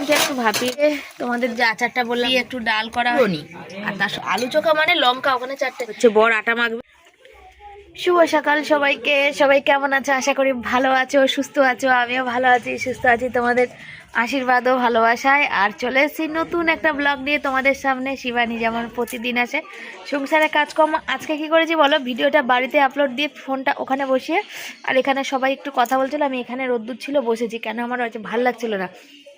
ডিমটা একটু ভাপিয়ে তোমাদের যে আচারটা বললাম একটু ডাল করা হয়নি, আর তার আলু চোখা মানে লঙ্কা ওখানে 4টে হচ্ছে, বড় আটা মাখবে। শুভ সকাল সবাইকে। সবাই কেমন আছো? আশা করি ভালো আছো, সুস্থ আছো। আমিও ভালো আছি, সুস্থ আছি, তোমাদের আশীর্বাদ ও ভালোবাসায়। আর চলে এসেছি নতুন একটা ব্লগ নিয়ে তোমাদের সামনে। শিবানী যেমন প্রতিদিন আসে সংসারে কাজকর্ম, আজকে কি করেছি বলো, ভিডিওটা বাড়িতে আপলোড দিয়ে ফোনটা ওখানে বসিয়ে, আর এখানে সবাই একটু কথা বলছিল, আমি এখানে রোদ্দুর ছিল বসেছি, কেন আমার হচ্ছে ভালো লাগছিল না,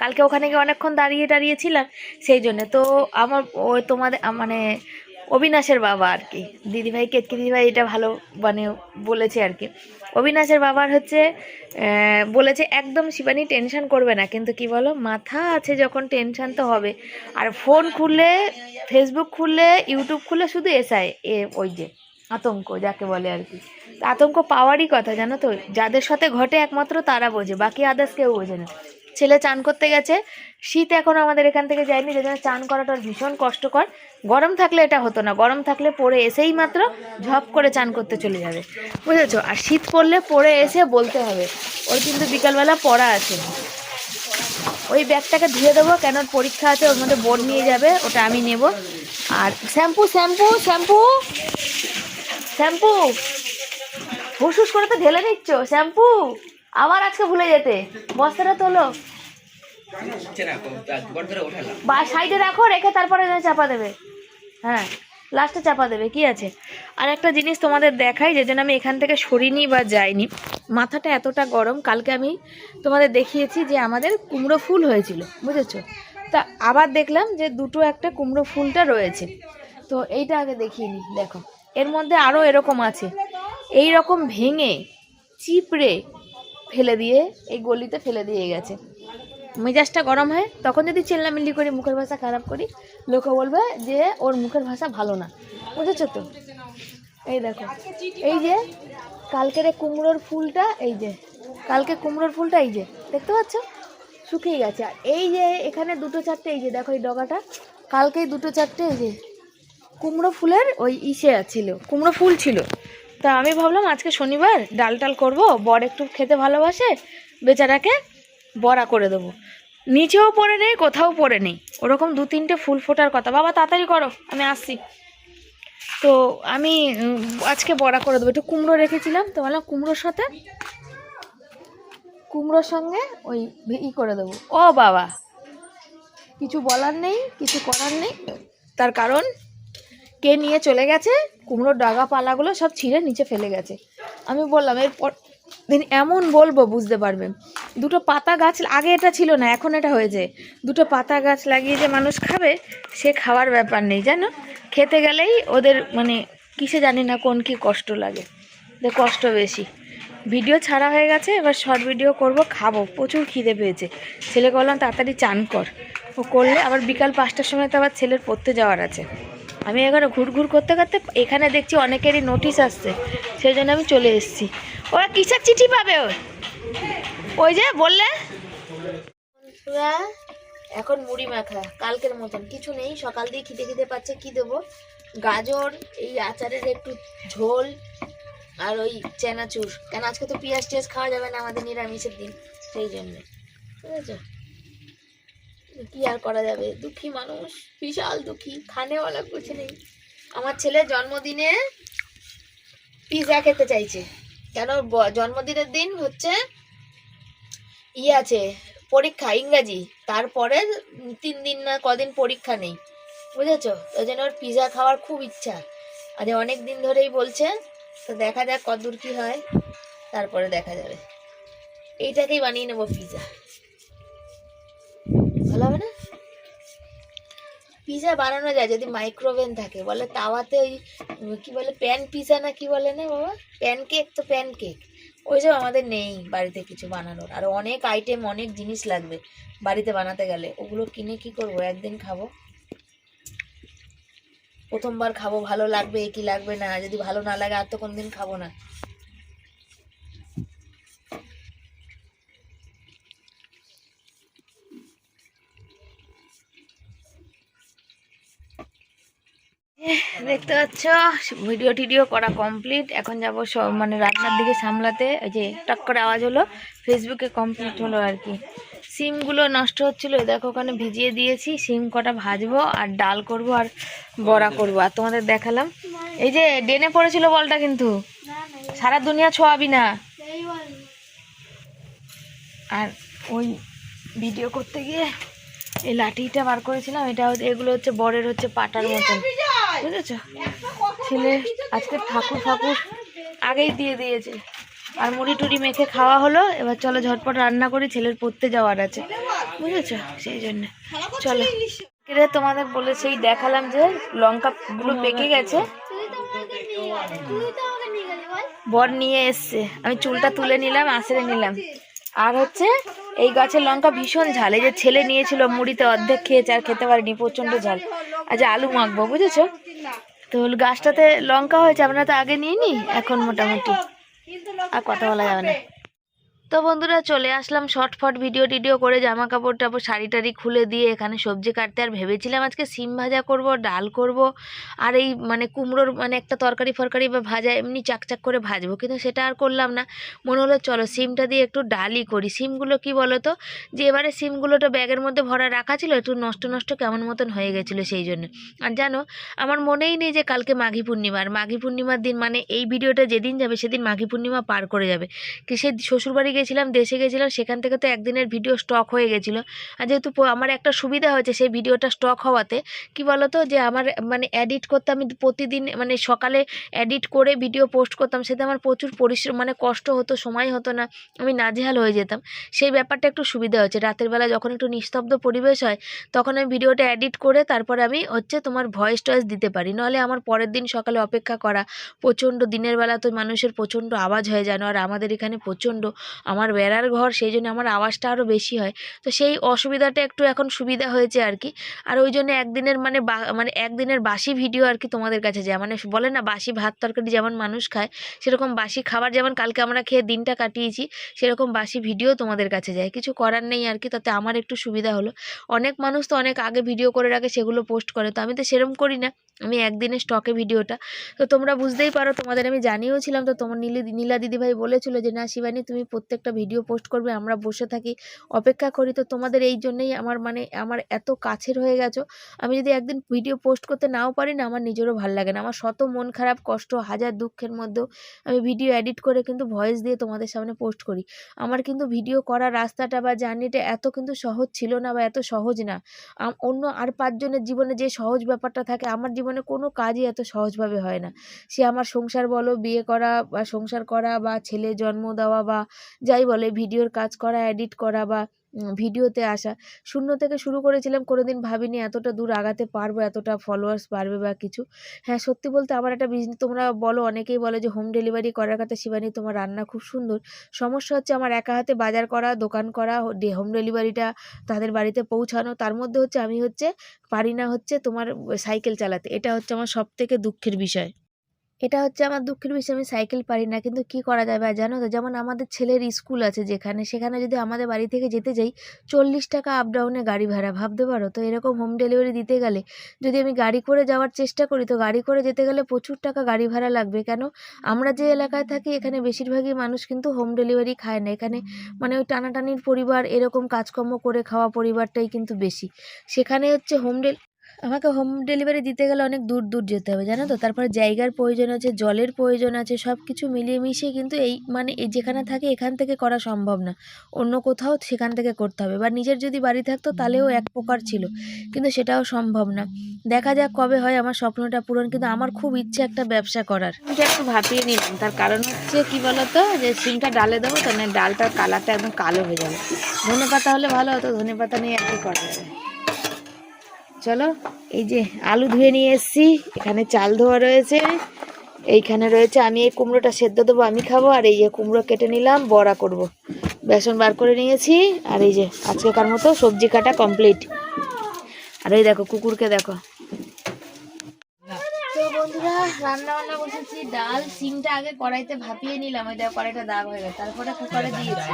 কালকে ওখানে গিয়ে অনেকক্ষণ দাঁড়িয়েছিলাম সেই জন্য। তো আমার ওই তোমাদের মানে অবিনাশের বাবা আর কি, দিদিভাই কেতকি দিদিভাই এটা ভালো মানে বলেছে আর কি। অবিনাশের বাবার হচ্ছে বলেছে একদম শিবানী টেনশন করবে না, কিন্তু কি বলো, মাথা আছে যখন টেনশন তো হবে। আর ফোন খুললে, ফেসবুক খুললে, ইউটিউব খুললে শুধু এসআই ওই যে আতঙ্ক যাকে বলে আর কি। আতঙ্ক পাওয়ারই কথা, জানো তো, যাদের সাথে ঘটে একমাত্র তারা বোঝে, বাকি আদার্স কেউ বোঝে না। ছেলে চান করতে গেছে, শীত এখন আমাদের এখান থেকে যায়নি, যে জন্য চান করাটা ভীষণ কষ্টকর। গরম থাকলে এটা হতো না, গরম থাকলে পরে এসেই মাত্র ঝপ করে চান করতে চলে যাবে, বুঝেছো। আর শীত পড়লে পরে এসে বলতে হবে ওর কিন্তু বিকালবেলা পড়া আছে, ওই ব্যাগটাকে ধুয়ে দেবো, কেন পরীক্ষা আছে, ওর মধ্যে বোর্ড নিয়ে যাবে, ওটা আমি নেব। আর শ্যাম্পু শ্যাম্পু শ্যাম্পু শ্যাম্পু হুস করে তো ঢেলে নিচ্ছ শ্যাম্পু, আবার আজকে ভুলে যেতে। বস্তাটা তোলো, বা সাইডে রাখো, রেখে তারপরে চাপা দেবে। হ্যাঁ, লাস্টে চাপা দেবে, কি আছে। আর একটা জিনিস তোমাদের দেখাই, যে জন্য আমি এখান থেকে সরিনি বা যাইনি, মাথাটা এতটা গরম। কালকে আমি তোমাদের দেখিয়েছি যে আমাদের কুমড়ো ফুল হয়েছিল, বুঝেছো। তা আবার দেখলাম যে দুটো একটা কুমড়ো ফুলটা রয়েছে, তো এইটা আগে দেখিয়ে নি। দেখো এর মধ্যে আরও এরকম আছে, এই রকম ভেঙে চিপড়ে ফেলে দিয়ে এই গলিতে ফেলে দিয়ে গেছে। মেজাজটা গরম হয় তখন যদি চেল্লামিল্লি করি, মুখের ভাষা খারাপ করি, লোকে বলবে যে ওর মুখের ভাষা ভালো না, বুঝেছো তো। এই দেখো, এই যে কালকের কুমড়োর ফুলটা, এই যে কালকে কুমড়োর ফুলটা, এই যে দেখতে পাচ্ছ শুকিয়ে গেছে। আর এই যে এখানে দুটো চারটে, এই যে দেখো এই ডগাটা, কালকেই দুটো চারটে এই যে কুমড়ো ফুলের ওই ইসে ছিল, কুমড়ো ফুল ছিল। তা আমি ভাবলাম আজকে শনিবার ডাল টাল করবো, বর একটু খেতে ভালোবাসে, বেচারাকে বড়া করে দেবো। নিচেও পড়ে নেই, কোথাও পড়ে নেই, ওরকম 2-3টে ফুল ফোটার কথা। বাবা তাড়াতাড়ি করো, আমি আসছি। তো আমি আজকে বড়া করে দেবো, একটু কুমড়ো রেখেছিলাম, তো বললাম কুমড়োর সঙ্গে ওই করে দেবো। ও বাবা, কিছু বলার নেই, কিছু করার নেই, তার কারণ কে নিয়ে চলে গেছে, কুমড়োর ডাগা পালাগুলো সব ছিঁড়ে নিচে ফেলে গেছে। আমি বললাম এরপর দিন এমন বলবো বুঝতে পারবে। দুটো পাতা গাছ, আগে এটা ছিল না, এখন এটা হয়েছে। দুটো পাতা গাছ লাগিয়ে যে মানুষ খাবে, সে খাওয়ার ব্যাপার নেই, জানো। খেতে গেলেই ওদের মানে কিসে জানি না কোন কি কষ্ট লাগে, কষ্ট বেশি। ভিডিও ছাড়া হয়ে গেছে, এবার শর্ট ভিডিও করব, খাবো, প্রচুর খিদে পেয়েছে। ছেলেকে বললাম তাড়াতাড়ি চান কর, ও করলে আবার বিকাল 5টার সময় তো আবার ছেলের পড়তে যাওয়ার আছে। আমি এখানে ঘুরঘুর করতে করতে এখানে দেখছি অনেকেরই নোটিশ আসছে, সেই জন্য আমি চলে এসেছি। ওরা কিসের চিঠি পাবে? ওই যে বললে এখন মুড়ি মাখা, কালকের মতন কিছু নেই, সকাল দিয়ে খিদে পাচ্ছে, কি দেবো, গাজর, এই আচারের একটু ঝোল, আর ওই চেনাচুর, কেন আজকে তো পেঁয়াজ টিয়াজ খাওয়া যাবে না, আমাদের নিরামিষের দিন, সেই জন্য, বুঝেছো। কি আর করা যাবে, দুঃখী মানুষ, বিশাল দুঃখী, খানেওয়ালা কিছু নেই। আমার ছেলে জন্মদিনে পিৎজা খেতে চাইছে, কেন জন্মদিনের দিন হচ্ছে আছে পরীক্ষা ইংরাজি, তারপরে 3 দিন না কদিন পরীক্ষা নেই, বুঝেছো। ওই জন্য ওর পিৎজা খাওয়ার খুব ইচ্ছা, আজ অনেক দিন ধরেই বলছে। তো দেখা যাক কতদূর কি হয়, তারপরে দেখা যাবে। এইটাকেই বানিয়ে নেবো পিৎজা, ভালো হবে না? পিৎজা বানানো যায় যদি মাইক্রোওভেন থাকে, বলে তাওয়াতে ওই কি বলে প্যান পিৎজা না কি বলে না বাবা, প্যানকেক, তো প্যানকেক ওইসব আমাদের নেই বাড়িতে কিছু বানানোর। আর অনেক আইটেম, অনেক জিনিস লাগবে বাড়িতে বানাতে গেলে, ওগুলো কিনে কি করব, একদিন খাবো, প্রথমবার খাবো, ভালো লাগবে কি লাগবে না, যদি ভালো না লাগে আর তো কোনদিন খাবো না। দেখতে পাচ্ছ ভিডিও টিডিও করা কমপ্লিট, এখন যাব সব মানে রান্নার দিকে সামলাতে। ওই যে টক করে আওয়াজ হলো, ফেসবুকে কমপ্লিট হলো আর কি। সিমগুলো নষ্ট হচ্ছিল, দেখো ওখানে ভিজিয়ে দিয়েছি। সিম কটা ভাজবো আর ডাল করব আর বড়া করব। আর তোমাদের দেখালাম এই যে ডেনে পড়েছিল বলটা, কিন্তু সারা দুনিয়া ছোঁয়াবি না। আর ওই ভিডিও করতে গিয়ে এই লাঠিটা বার করেছিলাম, এটা এগুলো হচ্ছে বরের হচ্ছে পাটার মতন, বুঝেছো? ছেলে আজকে ঠাকুর আগেই দিয়ে দিয়েছে। আর মুড়ি টুড়ি মেখে খাওয়া হলো। এবার চলো ঝটপট রান্না করি, ছেলের পড়তে যাওয়ার আছে, বুঝেছো? সেই জন্য চলো। তোমাদের বলে সেই দেখালাম যে লঙ্কা গুলো পেকে গেছে, বর নিয়ে এসছে। আমি চুলটা তুলে নিলাম, আঁচড়ে নিলাম। আর হচ্ছে এই গাছের লঙ্কা ভীষণ ঝাল। এই যে ছেলে নিয়েছিল মুড়িতে অর্ধেক খেয়েছে, আর খেতে পারিনি, প্রচন্ড ঝাল। আজ আলু মাখবো, বুঝেছো? তো গাছটাতে লঙ্কা হয়েছে, আমরা তো আগে নিয়ে নি, এখন মোটামুটি আর কথা বলা যাবে না। তো বন্ধুরা চলে আসলাম শর্টফট ভিডিও করে, জামা কাপড় টাপড় শাড়ি টাড়ি খুলে দিয়ে এখানে সবজি কাটতে। আর ভেবেছিলাম আজকে সিম ভাজা করব, ডাল করব, আর এই মানে কুমড়োর মানে একটা তরকারি ফরকারি বা ভাজা এমনি চাকচাক করে ভাজবো, কিন্তু সেটা আর করলাম না। মনে হলো চলো সিমটা দিয়ে একটু ডালই করি। সিমগুলো কি বলো তো, যে এবারে সিমগুলোটা ব্যাগের মধ্যে ভরা রাখা ছিল, একটু নষ্ট কেমন মতন হয়ে গেছিলো সেই জন্য। আর জানো আমার মনেই নেই যে কালকে মাঘী পূর্ণিমা। আর মাঘী পূর্ণিমার দিন মানে এই ভিডিওটা যেদিন যাবে সেদিন মাঘী পূর্ণিমা পার করে যাবে। কি সেই শ্বশুরবাড়ি গেছিলাম, দেশে গেছিলাম, সেখান থেকে তো একদিনের ভিডিও স্টক হয়ে গেছিলো। আর যেহেতু আমার একটা সুবিধা হয়েছে সেই ভিডিওটা স্টক হওয়াতে, কি বলতো, যে আমার মানে এডিট করতে আমি প্রতিদিন মানে সকালে এডিট করে ভিডিও পোস্ট করতাম, সেটা আমার প্রচুর পরিশ্রম মানে কষ্ট হতো, সময় হতো না, আমি নাজেহাল হয়ে যেতাম। সেই ব্যাপারটা একটু সুবিধা হয়েছে। রাতের বেলা যখন একটু নিস্তব্ধ পরিবেশ হয় তখন আমি ভিডিওটা এডিট করে তারপরে আমি হচ্ছে তোমার ভয়েস টয়েস দিতে পারি। নাহলে আমার পরের দিন সকালে অপেক্ষা করা প্রচণ্ড, দিনের বেলা তো মানুষের প্রচণ্ড আওয়াজ হয়ে যায় না, আর আমাদের এখানে প্রচণ্ড, আমার বেড়ার ঘর, সেই জন্য আমার আওয়াজটা আরও বেশি হয়। তো সেই অসুবিধাটা একটু এখন সুবিধা হয়েছে আর কি। আর ওই জন্য একদিনের মানে একদিনের বাসি ভিডিও আর কি তোমাদের কাছে যায়। মানে বলে না বাসি ভাত তরকারি যেমন মানুষ খায়, সেরকম বাসি খাবার যেমন কালকে আমরা খেয়ে দিনটা কাটিয়েছি, সেরকম বাসি ভিডিও তোমাদের কাছে যায়। কিছু করার নেই আর কি, তাতে আমার একটু সুবিধা হলো। অনেক মানুষ তো অনেক আগে ভিডিও করে রাখে, সেগুলো পোস্ট করে, তো আমি তো সেরকম করি না, আমি একদিনে স্টকে ভিডিওটা। তো তোমরা বুঝতেই পারো, তোমাদের আমি জানিয়েওছিলাম। তো তোমার নীলা দিদিভাই বলেছিল যে না শিবানী তুমি প্রত্যেকটা ভিডিও পোস্ট করবে, আমরা বসে থাকি অপেক্ষা করি। তো তোমাদের এই জন্যই আমার এত কাছের হয়ে গেছো। আমি যদি একদিন ভিডিও পোস্ট করতে নাও পারি না, আমার নিজেরও ভালো লাগে না। আমার শত মন খারাপ কষ্ট হাজার দুঃখের মধ্যেও আমি ভিডিও এডিট করে কিন্তু ভয়েস দিয়ে তোমাদের সামনে পোস্ট করি। আমার কিন্তু ভিডিও করার রাস্তাটা বা জার্নিটা এত কিন্তু সহজ ছিল না, বা এত সহজ না। অন্য আর 5 জনের জীবনে যে সহজ ব্যাপারটা থাকে, আমার জীবনে কোনো কাজই এত সহজভাবে হয় না। সে আমার সংসার বলো, বিয়ে করা বা সংসার করা, বা ছেলে জন্ম দেওয়া, বা যাই বলে ভিডিওর কাজ করা, এডিট করা, বা ভিডিওতে আসা। শূন্য থেকে শুরু করেছিলাম, কোনোদিন ভাবিনি এতটা দূর আগাতে পারবো, এতটা ফলোয়ার্স বাড়বে বা কিছু। হ্যাঁ সত্যি বলতে আমার একটা বিজনেস, তোমরা বলো, অনেকেই বলে যে হোম ডেলিভারি করার কথা, শিবানী তোমার রান্না খুব সুন্দর। সমস্যা হচ্ছে আমার একা হাতে বাজার করা, দোকান করা, হোম ডেলিভারিটা তাদের বাড়িতে পৌঁছানো, তার মধ্যে হচ্ছে আমি পারি না তোমার সাইকেল চালাতে। এটা হচ্ছে আমার সব থেকে দুঃখের বিষয়। এটা হচ্ছে আমার দুঃখের বিষয়, আমি সাইকেল পারি না। কিন্তু কি করা যাবে, আর জানো তো, যেমন আমাদের ছেলের স্কুল আছে যেখানে, সেখানে যদি আমাদের বাড়ি থেকে যেতে যাই 40 টাকা আপ ডাউনে গাড়ি ভাড়া, ভাবতে পারো? তো এরকম হোম ডেলিভারি দিতে গেলে যদি আমি গাড়ি করে যাওয়ার চেষ্টা করি, তো গাড়ি করে যেতে গেলে প্রচুর টাকা গাড়ি ভাড়া লাগবে। কেন, আমরা যে এলাকায় থাকি এখানে বেশিরভাগই মানুষ কিন্তু হোম ডেলিভারি খায় না। এখানে মানে ওই টানাটানির পরিবার, এরকম কাজকর্ম করে খাওয়া পরিবারটাই কিন্তু বেশি। সেখানে হচ্ছে আমাকে হোম ডেলিভারি দিতে গেলে অনেক দূর যেতে হবে, জানো তো। তারপরে জায়গার প্রয়োজন আছে, জলের প্রয়োজন আছে, সব কিছু মিলিয়ে মিশিয়ে কিন্তু এই যেখানে থাকি এখান থেকে করা সম্ভব না। অন্য কোথাও সেখান থেকে করতে হবে, বা নিজের যদি বাড়ি থাকতো তাহলেও এক প্রকার ছিল, কিন্তু সেটাও সম্ভব না। দেখা যাক কবে হয় আমার স্বপ্নটা পূরণ। কিন্তু আমার খুব ইচ্ছে একটা ব্যবসা করার। এটা একটু ভাপিয়ে নিলাম, তার কারণ হচ্ছে কি বলতো, যে সিমটা ডালে দেবো, তাহলে ডালটার কালারটা একদম কালো হয়ে যাবে। ধনেপাতা হলে ভালো হতো, ধনেপাতা নিয়ে আর কি করা যাবে। চলো, এই যে আলু ধুয়ে নিয়ে এসেছি, এখানে চাল ধোয়া রয়েছে, এইখানে রয়েছে, আমি এই কুমড়োটা সেদ্ধ দেবো, আমি খাবো। আর এই যে কুমড়ো কেটে নিলাম, বড়া করব, বেসন বার করে নিয়েছি। আর এই যে আজকেকার মতো সবজি কাটা কমপ্লিট। আর এই দেখো কুকুরকে দেখো। তো বন্ধুরা রান্না বান্না বসেছি, ডাল সিমটা আগে কড়াইতে ভাপিয়ে নিলাম, ওই দেখো কড়াইটা দাগ হয়ে গেছে, তারপরে কুকারে দিয়েছি।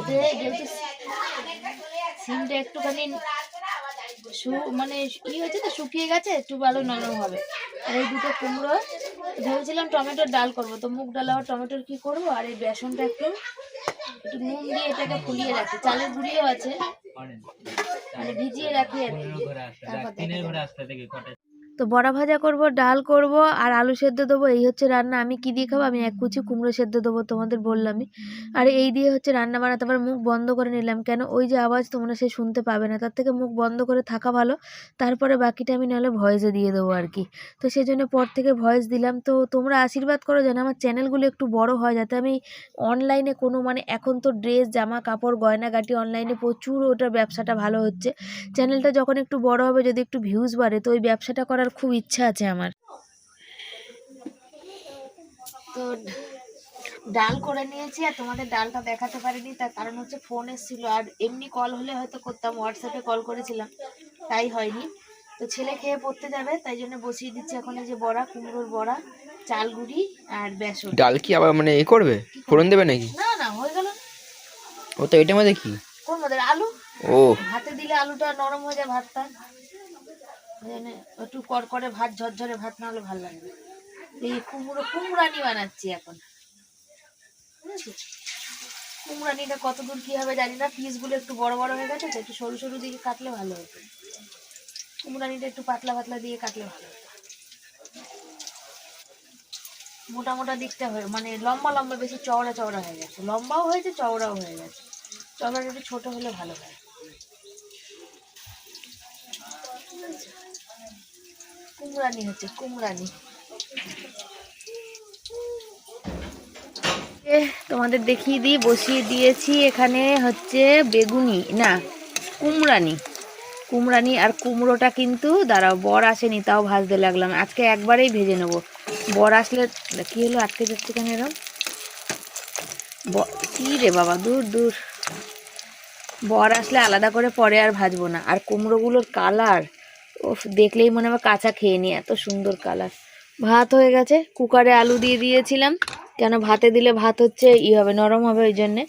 যেহেতু সিমটা একটুখানি মানে হয়েছে তো, শুকিয়ে গেছে, একটু ভালো নরম হবে। আর এই দুটো কুমড়ো ভেবেছিলাম টমেটোর ডাল করব, তো মুগ ডাল আর টমেটোর কি করব। আর এই বেসনটা একটু একটু নুন দিয়ে এটাকে ফুলিয়ে রাখি, চালের গুঁড়িও আছে, মানে ভিজিয়ে রাখি আর কি। তারপর তো বড়া ভাজা করব, ডাল করব আর আলু সেদ্ধ দেবো, এই হচ্ছে রান্না। আমি কি দিয়ে খাবো? আমি এক কুচি কুমড়ো সেদ্ধ দেবো, তোমাদের বললামই। আর এই দিয়ে হচ্ছে রান্না বান্না। তারপর মুখ বন্ধ করে নিলাম, কেন ওই যে আওয়াজ তোমরা সে শুনতে পাবে না, তার থেকে মুখ বন্ধ করে থাকা ভালো। তারপরে বাকিটা আমি নাহলে ভয়েসে দিয়ে দেবো আর কি। তো সেই জন্য পর থেকে ভয়েস দিলাম। তো তোমরা আশীর্বাদ করো যেন আমার চ্যানেলগুলো একটু বড় হয়, যাতে আমি অনলাইনে কোনো মানে এখন তো ড্রেস জামা কাপড় গয়নাগাটি অনলাইনে প্রচুর, ওটার ব্যবসাটা ভালো হচ্ছে। চ্যানেলটা যখন একটু বড় হবে, যদি একটু ভিউজ বাড়ে, তো ওই ব্যবসাটা করার খুব ইচ্ছা আছে আমার। তো ডাল করে নিয়েছি, আর তোমাদের ডালটা দেখাতে পারিনি, তার কারণ হচ্ছে ফোন এসেছিল, আর এমনি কল হলে হয়তো করতাম, হোয়াটসঅ্যাপে কল করেছিলাম, তাই হয়নি। তো ছেলে খেয়ে পড়তে যাবে, তাই জন্য বসিয়ে দিচ্ছি এখন এই যে বড়া, কুমড়োর বড়া, চাল গুঁড়ি আর বেসন। ডাল কি আবার মানে এ করবে, ফোড়ন দেবে নাকি? না না, হয়ে গেল। ও তো এটার মধ্যে কি? কোন মধ্যে? আলু। ও, ভাতে দিলে আলুটা নরম হয়ে যায়, ভাতটা একটু কড়কড়ে ভাত, ঝরঝরে ভাত না হলে ভালো লাগবে। এই কুমড়ানি বানাচ্ছি এখন। কুমড়ানিটা কত দূর কি হবে জানি না, পিসগুলো একটু বড় বড় হয়ে গেছে, তো একটু সরু সরু দিকে কাটলে ভালো হতো। কুমড়ানিটা একটু পাতলা পাতলা দিয়ে কাটলে ভালো হতো। মোটা মোটা দিকটা হয়ে মানে লম্বা লম্বা, বেশি চওড়া চওড়া হয়ে গেছে, লম্বাও হয়েছে চওড়াও হয়ে গেছে। চওড়াটা একটু ছোট হলে ভালো হয়। কুমড়ানি হচ্ছে কুমড়ানি। তোমাদের দেখিয়ে দিই, বসিয়ে দিয়েছি এখানে হচ্ছে বেগুনি না কুমড়ানি আর কুমড়োটা কিন্তু দাঁড়াও, বর আসেনি তাও ভাজতে লাগলাম, আজকে একবারেই ভেজে নেব। বর আসলে কি হলো, আটকে যাচ্ছে কেন এরকম? কি রে বাবা, দূর দূর। বর আসলে আলাদা করে পরে আর ভাজবো না। আর কুমড়োগুলোর কালার, ও দেখলেই মনে হয় কাঁচা খেয়ে নি, এত সুন্দর কালার। ভাত হয়ে গেছে, কুকারে আলু দিয়ে দিয়েছিলাম, কেন ভাতে দিলে ভাত হচ্ছে হবে, নরম হবে, ওই জন্যে।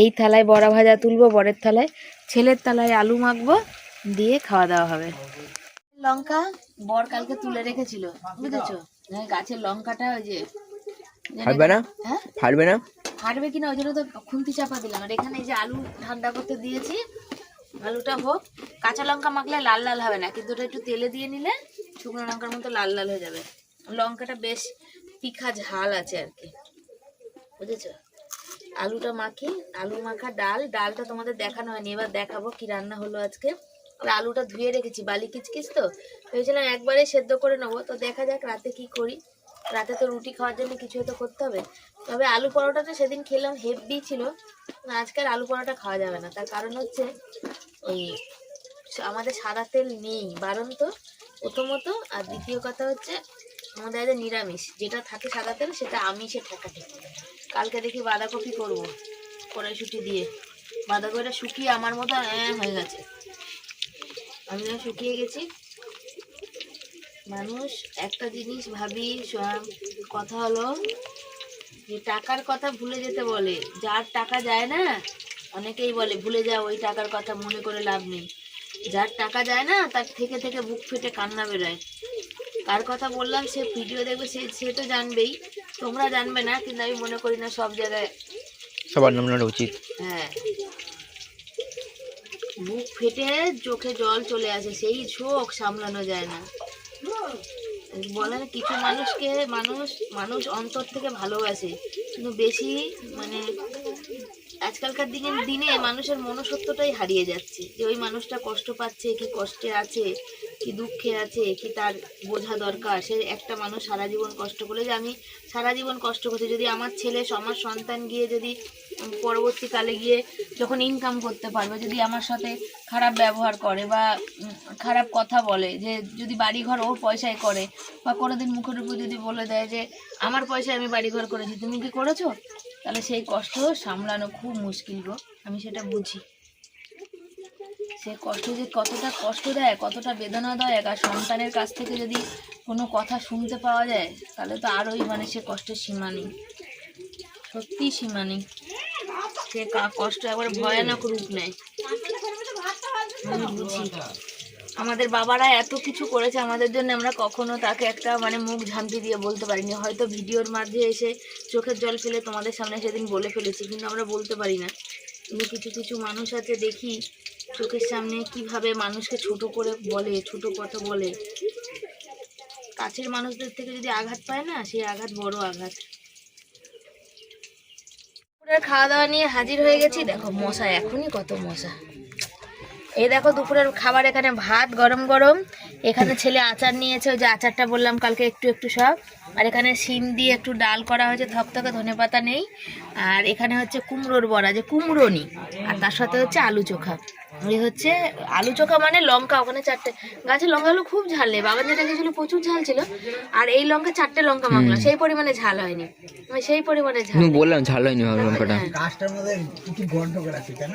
এই থালায় বড়া ভাজা তুলবো, বরের থালায়, ছেলের থালায় আলু মাখবো, দিয়ে খাওয়া দাওয়া হবে। লঙ্কা বর কালকে তুলে রেখেছিল, বুঝেছো? গাছের লঙ্কাটা ওই যে ফাটবে না? হ্যাঁ ফাটবে না? ফাটবে কিনা ওই জন্য তো খুন্তি চাপা দিলাম। আর এখানে এই যে আলু ঠান্ডা করতে দিয়েছি, আলুটা হোক। কাঁচা লঙ্কা মাখলে লাল লাল হবে না, কিন্তু ওটা একটু তেলে দিয়ে নিলে শুকনো লঙ্কার মতো লাল লাল হয়ে যাবে। লঙ্কাটা বেশ তিখা ঝাল আছে আর কি, বুঝেছো? আলুটা মাখি, আলু মাখা ডালটা তোমাদের দেখানো হয়নি, এবার দেখাবো কি রান্না হলো আজকে। আর আলুটা ধুয়ে রেখেছি, বালি কিচকিচ তো ভেবেছিলাম একবারে সেদ্ধ করে নেবো। তো দেখা যাক রাতে কি করি, রাতে তো রুটি খাওয়ার জন্য কিছু তো করতে হবে। তবে আলু পরোটাটা সেদিন খেলাম, হেভি ছিল। আজকাল আলু পরোটা খাওয়া যাবে না, তার কারণ হচ্ছে ওই আমাদের সাদা তেল নেই, বারণ তো প্রথমত। আর দ্বিতীয় কথা হচ্ছে আমাদের আজ নিরামিষ, যেটা থাকে সাদা তেল সেটা আমিষে ঠেকাঠেকি। কালকে দেখি বাঁধাকপি করবো কড়াইশুঁটি দিয়ে, বাঁধাকপিটা শুকিয়ে আমার মতো হয়ে গেছে, আমি যখন শুকিয়ে গেছি। মানুষ একটা জিনিস ভাবি, কথা হলো যে টাকার কথা ভুলে যেতে বলে, যার টাকা যায় না, অনেকেই বলে ভুলে যাও ওই টাকার কথা, মনে করে লাভ নেই। যার টাকা যায় না, তার থেকে থেকে বুক ফেটে কান্না বেরোয়। কার কথা বললাম সে ভিডিও দেখবে, সে তো জানবেই, তোমরা জানবে না, কিন্তু আমি মনে করি না সব জায়গায় সবার নাম নেওয়া উচিত। হ্যাঁ, বুক ফেটে চোখে জল চলে আসে, সেই শোক সামলানো যায় না। বলে না কিছু মানুষকে মানুষ অন্তর থেকে ভালোবাসে, কিন্তু বেশি মানে আজকালকার দিনে মানুষের মনুষ্যত্বটাই হারিয়ে যাচ্ছে, যে ওই মানুষটা কষ্ট পাচ্ছে, কি কষ্টে আছে, কি দুঃখে আছে, কি তার বোঝা দরকার। সে একটা মানুষ সারা জীবন কষ্ট করে, যে আমি সারা জীবন কষ্ট করছি, যদি আমার ছেলে আমার সন্তান গিয়ে যদি পরবর্তীকালে গিয়ে যখন ইনকাম করতে পারবে, যদি আমার সাথে খারাপ ব্যবহার করে বা খারাপ কথা বলে, যে যদি বাড়িঘর ওর পয়সায় করে, বা কোনোদিন মুখের উপর যদি বলে দেয় যে আমার পয়সায় আমি বাড়িঘর করেছি, তুমি কি করেছো, তাহলে সেই কষ্ট সামলানো খুব মুশকিল গো। আমি সেটা বুঝি, সে কষ্ট যে কতটা কষ্ট দেয়, কতটা বেদনাদায়ক। আর সন্তানের কাছ থেকে যদি কোনো কথা শুনতে পাওয়া যায়, তাহলে তো আরোই মানে সে কষ্টের সীমা নেই, সত্যিই সীমা নেই। সে কষ্ট একবার ভয়ানক রূপ নেয়, আমি বুঝি। আমাদের বাবারা এত কিছু করেছে আমাদের জন্য, আমরা কখনো তাকে একটা মানে মুখ ঝামটি দিয়ে বলতে পারিনি। হয়তো ভিডিওর মাঝে এসে চোখের জল ফেলে তোমাদের সামনে সেদিন বলে ফেলেছি, কিন্তু আমরা বলতে পারি না। কিন্তু কিছু কিছু মানুষ আছে দেখি চোখের সামনে কিভাবে মানুষকে ছোট করে বলে, ছোট কথা বলে। কাছের মানুষদের থেকে যদি আঘাত পায় না, সেই আঘাত বড় আঘাত। দুপুরের খাওয়া দাওয়া নিয়ে হাজির হয়ে গেছি। দেখো মশা, এখনই কত মশা। এই দেখো দুপুরের খাবার, এখানে ভাত গরম গরম, এখানে ছেলে আচার নিয়েছে, ওই যে আচারটা বললাম কালকে, একটু একটু সব। আর এখানে শিম দিয়ে একটু ডাল করা হয়েছে, থকথকে, ধনেপাতা নেই। আর এখানে হচ্ছে কুমড়োর বড়া, যে কুমড়ো নি, আর তার সাথে হচ্ছে আলু চোখা। এই হচ্ছে আলু চোখা মানে লঙ্কা, ওখানে 4টে গাছের লঙ্কাগুলো খুব ঝাল নেই, বাবা যেটা গেছিল প্রচুর ঝাল ছিল। আর এই লঙ্কা 4টে লঙ্কা মাখলাম, সেই পরিমাণে ঝাল হয়নি, সেই পরিমাণে ঝাল। বললাম ঝাল হয়নি লঙ্কাটা। গাছটার মধ্যে কি গন্ধ করে আছে কেন?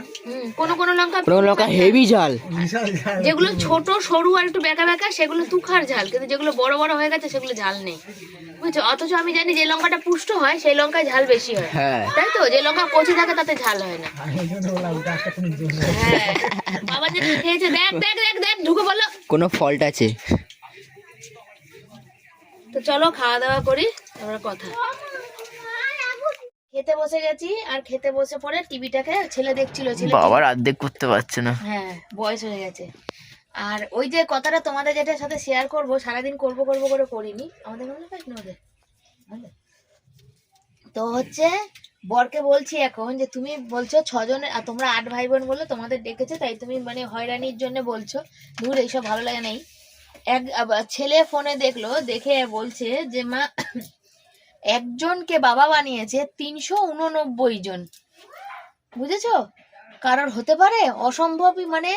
কোনো কোনো লঙ্কা, কোনো লঙ্কা হেভি ঝাল, যেগুলো ছোট সরু আর একটু বেঁকা বেঁকা সেগুলো তুখার ঝাল, কিন্তু যেগুলো বড় বড় হয়ে গেছে সেগুলো ঝাল নেই, বুঝছো? অথচ আমি জানি যে লঙ্কাটা পুষ্ট হয় সেই লঙ্কায় ঝাল বেশি হয়, হ্যাঁ তাই তো? যে লঙ্কা কচি থাকে তাতে ঝাল হয় না। হ্যাঁ, বাবা যেটা খেয়েছে, দেখ দেখ দেখ দেখ, ঢুকে বললো কোনো ফল্ট আছে। তো চলো খাওয়া দাওয়া করি, তারপর কথা। খেতে বসে গেছি, আর খেতে বসে পরে টিভিটাকে ছেলে দেখছিল, ছেলে বাবার অর্ধেক করতে পারছে না। হ্যাঁ বয়স হয়ে গেছে। আর ওই যে কথাটা তোমাদের যেটার সাথে শেয়ার করবো, সারাদিন করবো করবো করে করিনি, আমাদের তো হচ্ছে বরকে বলছি এখন যে তুমি বলছো 6 জন আর তোমরা 8 ভাই বোন বলে তোমাদের ডেকেছে, তাই তুমি মানে হয়রানির জন্য বলছো, দূর এইসব ভালো লাগে নাই। এক ছেলে ফোনে দেখলো, দেখে বলছে যে মা একজনকে বাবা বানিয়েছে 389 জন, বুঝেছো? কারোর হতে পারে অসম্ভবই, মানে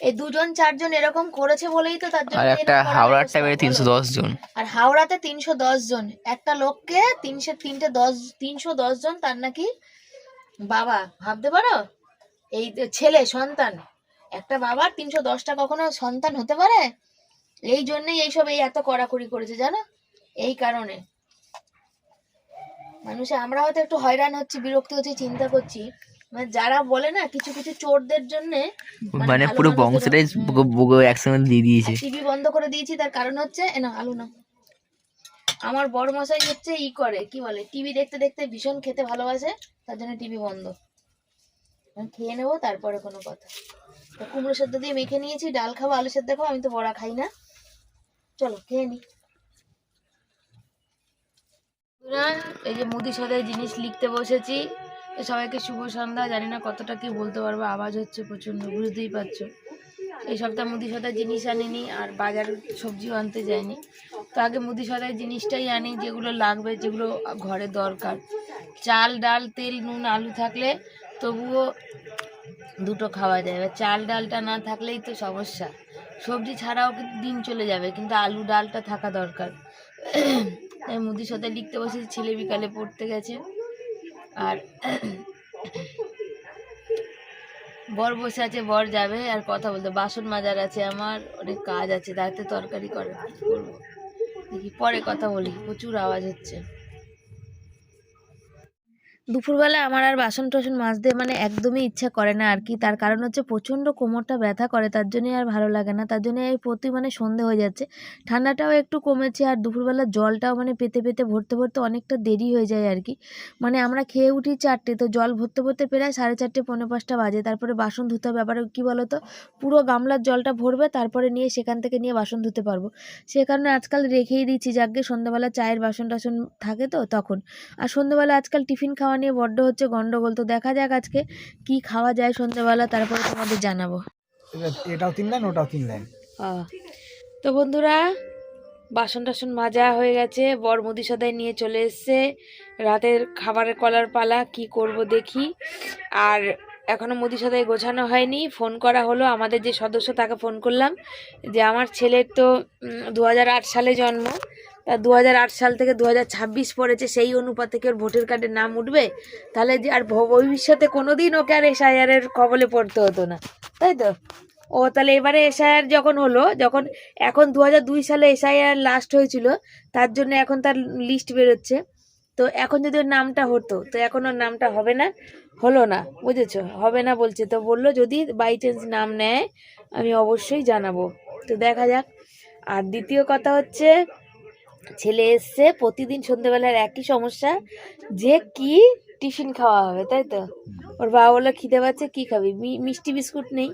এই 2 জন 4 জন এরকম করেছে বলেই তো তার জন্য। আর একটা হাওড়ার টাইমে 310 জন, আর হাওড়াতে 310 জন, একটা লোককে 310 জন তার নাকি বাবা, ভাবতে পারো? এই ছেলে সন্তান, একটা বাবার 310টা কখনো সন্তান হতে পারে? এই জন্যই এইসব এই এত কড়াকড়ি করেছে, জানো? এই কারণে মানুষে আমরা হয়তো একটু হয়রান হচ্ছি, বিরক্ত হচ্ছি, চিন্তা করছি, মানে যারা বলে না কিছু কিছু চোরদের জন্য মানে পুরো বংশটাই একসঙ্গে দিয়ে দিয়েছে। টিভি বন্ধ করে দিয়েছি, তার কারণ হচ্ছে না আলু না, আমার বড় মশাই হচ্ছে ই করে, কি বলে, টিভি দেখতে দেখতে ভীষণ খেতে ভালোবাসে, তার জন্য টিভি বন্ধ। খেয়ে নেবো তারপরে কোনো কথা। তো কুমড়ো সেদ্ধ দিয়ে মেখে নিয়েছি, ডাল খাবো, আলু সেদ্ধ খাবো, আমি তো বড়া খাই না। চলো খেয়ে নি। এই যে মুদি সদাই জিনিস লিখতে বসেছি, তো সবাইকে শুভ সন্ধ্যা। জানি না কতটা কি বলতে পারবো, আওয়াজ হচ্ছে প্রচন্ড, বুঝতেই পারছো। এই সপ্তাহ মুদি সদাই জিনিস আনিনি, আর বাজার সবজিও আনতে যাইনি। তো আগে মুদি সদাই জিনিসটাই আনি, যেগুলো লাগবে, যেগুলো ঘরে দরকার। চাল, ডাল, তেল, নুন, আলু থাকলে তবুও দুটো খাওয়া যায়, এবার চাল ডালটা না থাকলেই তো সমস্যা। সবজি ছাড়াও দিন চলে যাবে, কিন্তু আলু ডালটা থাকা দরকার। তাই মুদির সাথে লিখতে বসেছি, ছেলে বিকালে পড়তে গেছে। আর বর বসে আছে, বর যাবে আর কথা বলতে, বাসন মাজার আছে, আমার অনেক কাজ আছে, রাতে তরকারি করে করবো, দেখি পরে কথা বলি, প্রচুর আওয়াজ হচ্ছে। দুপুরবেলা আমার আর বাসন টাসন মাজতে মানে একদমই ইচ্ছা করে না আর কি, তার কারণ হচ্ছে প্রচণ্ড কোমরটা ব্যথা করে, তার জন্যই আর ভালো লাগে না, তার জন্য এই প্রতি মানে সন্ধে হয়ে যাচ্ছে, ঠান্ডাটাও একটু কমেছে, আর দুপুরবেলা জলটাও মানে পেতে পেতে ভরতে ভরতে অনেকটা দেরি হয়ে যায় আর কি। মানে আমরা খেয়ে উঠি 4টে, তো জল ভরতে ভরতে প্রায় 4:30 পৌনে 5টা বাজে, তারপরে বাসন ধুতে হবে। আবার কী বলো তো, পুরো গামলার জলটা ভরবে, তারপরে নিয়ে সেখান থেকে নিয়ে বাসন ধুতে পারবো, সে কারণে আজকাল রেখেই দিচ্ছি, যাকে সন্ধ্যাবেলা চায়ের বাসন টাসন থাকে তো তখন। আর সন্ধ্যাবেলা আজকাল টিফিন খাওয়া নিয়ে বড্ড হচ্ছে গন্ডগোল, তো দেখা যাক আজকে কি খাওয়া যায় সন্ধ্যাবেলা, তারপরে তোমাদের জানাবো। এটাও 3 লাইন, ওটাও 3 লাইন। তো বন্ধুরা, বাসন টাসন মাজা হয়ে গেছে, বর মুদি সদাই নিয়ে চলে এসছে, রাতের খাবারের কলার পালা, কি করব দেখি। আর এখনো মুদি সদাই গোছানো হয়নি, ফোন করা হলো আমাদের যে সদস্য, তাকে ফোন করলাম যে আমার ছেলের তো 2008 সালে জন্ম, তা 2008 সাল থেকে 2026 পড়েছে, সেই অনুপাতে কি ওর ভোটার কার্ডের নাম উঠবে? তাহলে যে আর ভবিষ্যতে কোনোদিন ওকে আর এসআইআরের কবলে পড়তে হতো না, তাই তো? ও তাহলে এবারে এসআইআর যখন হলো, যখন এখন 2002 সালে এসআইআর লাস্ট হয়েছিল, তার জন্য এখন তার লিস্ট বেরোচ্ছে, তো এখন যদি ওর নামটা হতো, তো এখন ওর নামটা হবে না, হলো না, বুঝেছো? হবে না বলছে, তো বললো যদি বাই চান্স নাম নেয় আমি অবশ্যই জানাবো। তো দেখা যাক। আর দ্বিতীয় কথা হচ্ছে, ছেলে এসছে, প্রতিদিন সন্ধ্যেবেলার একই সমস্যা, যে কি টিফিন খাওয়া হবে, তাই তো? ওর বাবা বললো খিদে পাচ্ছে, কি খাবি? মিষ্টি বিস্কুট নেই,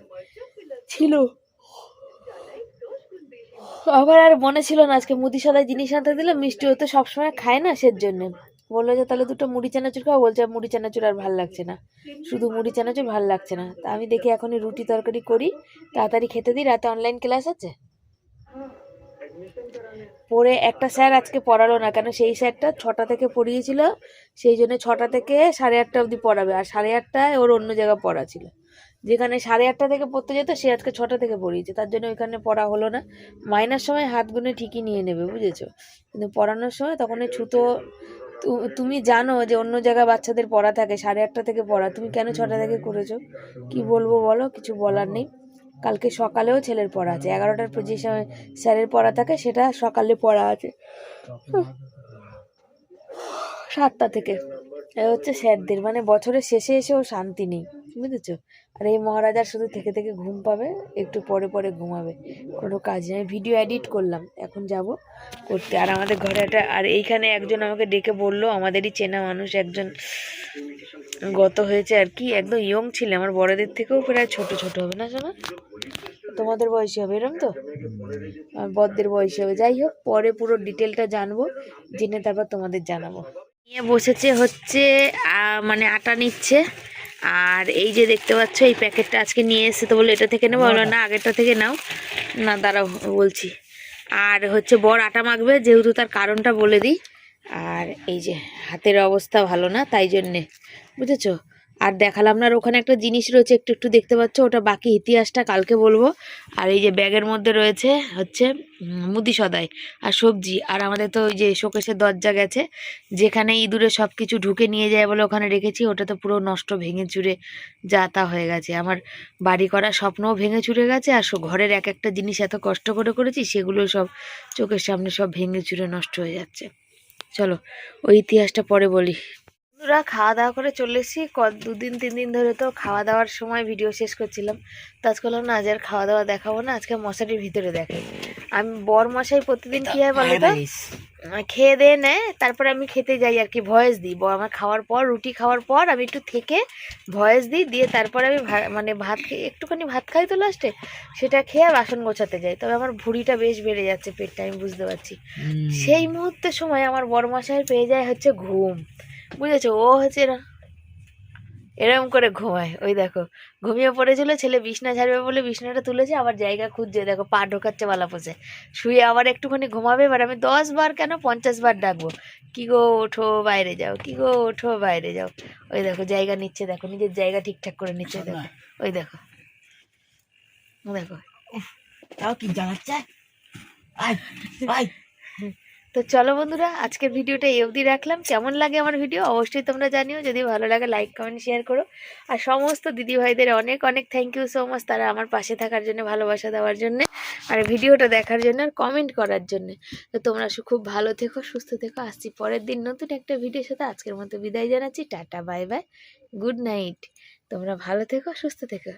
ছিল আবার, আর মনে ছিল না আজকে মুদি সদায় জিনিস আনতে দিলে, মিষ্টি ও তো সবসময় খায় না, সেজন্য বললো যে তাহলে দুটো মুড়ি চানাচুর খাওয়া। বলছে মুড়ি চানাচুর আর ভাল লাগছে না, শুধু মুড়ি চানাচুর ভাল লাগছে না। তা আমি দেখি এখনই রুটি তরকারি করি, তাড়াতাড়ি খেতে দিই, রাতে অনলাইন ক্লাস আছে। পড়ে একটা স্যার আজকে পড়ালো না, কেন সেই স্যারটা 6টা থেকে পড়িয়েছিল, সেই জন্য 6টা থেকে 8:30 অবধি পড়াবে, আর 8:30টায় ওর অন্য জায়গায় পড়া ছিল। যেখানে 8:30 থেকে পড়তে যেত, সে আজকে 6টা থেকে পড়িয়েছে, তার জন্য ওইখানে পড়া হলো না। মাইনার সময় হাত গুনে ঠিকই নিয়ে নেবে, বুঝেছো, কিন্তু পড়ানোর সময় তখন এই ছুতো। তুমি জানো যে অন্য জায়গায় বাচ্চাদের পড়া থাকে, 8:30 থেকে পড়া, তুমি কেন 6টা থেকে করেছো? কি বলবো বলো, কিছু বলার নেই। কালকে সকালেও ছেলের পড়া আছে, 11টার যে সময় স্যারের পড়া থাকে সেটা সকালে পড়া আছে 7টা থেকে। এ হচ্ছে স্যারদের, মানে বছরের শেষে এসেও শান্তি নেই, বুঝেছো। আর এই মহারাজার শুধু থেকে থেকে ঘুম পাবে, একটু পরে পরে ঘুমাবে, কোনো কাজ নেই। ভিডিও এডিট করলাম, এখন যাব করতে। আর আমাদের ঘরে একটা, আর এইখানে একজন আমাকে ডেকে বললো, আমাদেরই চেনা মানুষ একজন গত হয়েছে আর কি, একদম ইয়ং ছিল, আমার বড়দের থেকেও প্রায় ছোট ছোট হবে না শোনা, তোমাদের বয়সী হবে এরকম তো, আর বড়দের বয়সী হবে। যাই হোক, পরে পুরো ডিটেলটা জানবো, জেনে তারপর তোমাদের জানাবো। নিয়ে বসেছে হচ্ছে মানে আটা নিচ্ছে। আর এই যে দেখতে পাচ্ছ, এই প্যাকেটটা আজকে নিয়ে এসে, তো বললো এটা থেকে নেবো, বললো না আগেরটা থেকে নাও, না দাঁড়াও বলছি। আর হচ্ছে বর আটা মাখবে, যেহেতু তার কারণটা বলে দিই। আর এই যে হাতের অবস্থা ভালো না, তাই জন্যে, বুঝেছো। আর দেখালাম না, আর ওখানে একটা জিনিস রয়েছে, একটু একটু দেখতে পাচ্ছ, ওটা বাকি ইতিহাসটা কালকে বলবো। আর এই যে ব্যাগের মধ্যে রয়েছে হচ্ছে মুদি সদাই আর সবজি। আর আমাদের তো ওই যে শোকেসের দরজা গেছে, যেখানে ইঁদুরে সব কিছু ঢুকে নিয়ে যায় বলে ওখানে রেখেছি, ওটা তো পুরো নষ্ট, ভেঙে চুরে যা তা হয়ে গেছে। আমার বাড়ি করার স্বপ্নও ভেঙে চুরে গেছে, আর ঘরের এক একটা জিনিস এত কষ্ট করে করেছি, সেগুলো সব চোখের সামনে সব ভেঙে চুরে নষ্ট হয়ে যাচ্ছে। চলো ওই ইতিহাসটা পরে বলি। বন্ধুরা, খাওয়া দাওয়া করে চলে এসেছি, 2-3 দিন ধরে তো খাওয়া দাওয়ার সময় ভিডিও শেষ করছিলাম, তো আজকে বললাম না, আজ আর খাওয়া দাওয়া দেখাবো না, আজকে মশারির ভিতরে দেখাই। আমি বর মশাই প্রতিদিন কি হয় বলো তো, খেয়ে দিয়ে নেয়, তারপরে আমি খেতে যাই আর কি, ভয়েস দিই। আমার খাওয়ার পর, রুটি খাওয়ার পর আমি একটু থেকে ভয়েস দিই, দিয়ে তারপরে আমি মানে ভাত খেয়ে একটুখানি ভাত খাই তো লাস্টে, সেটা খেয়ে বাসন গোছাতে যাই। তবে আমার ভুঁড়িটা বেশ বেড়ে যাচ্ছে, পেটটা আমি বুঝতে পারছি। সেই মুহূর্তের সময় আমার বর মশাই পেয়ে যায় হচ্ছে ঘুম, বুঝেছো। ও হচ্ছে না এরকম করে ঘুমায়, ওই দেখো ঘুমিয়ে পড়েছিল, ছেলে বিছনা ঝাড়বে বলে বিছনাটা তুলেছে, আবার জায়গা খুঁজছে, দেখো পা ঢোকাচ্ছে বালা পোষে, শুয়ে আবার একটুখানি ঘুমাবে। এবার আমি 10 বার কেন 50 বার ডাকবো, কি গো ওঠো বাইরে যাও, কি গো ওঠো বাইরে যাও। ওই দেখো জায়গা নিচ্ছে, দেখো নিজের জায়গা ঠিকঠাক করে নিচ্ছে, দেখো ওই দেখো, দেখো তাও কি জানাচ্ছে। তো চলো বন্ধুরা, আজকের ভিডিওটা এই অবধি রাখলাম। কেমন লাগে আমার ভিডিও অবশ্যই তোমরা জানিও, যদি ভালো লাগে লাইক কমেন্ট শেয়ার করো। আর সমস্ত দিদিভাইদের অনেক অনেক থ্যাংক ইউ সো মাচ, তারা আমার পাশে থাকার জন্য, ভালোবাসা দেওয়ার জন্য, আর ভিডিওটা দেখার জন্য, আর কমেন্ট করার জন্য। তো তোমরা খুব ভালো থেকো, সুস্থ থেকো। আসছি পরের দিন নতুন একটা ভিডিওর সাথে। আজকের মতো বিদায় জানাচ্ছি, tata bye bye, good night. তোমরা ভালো থেকো, সুস্থ থেকো।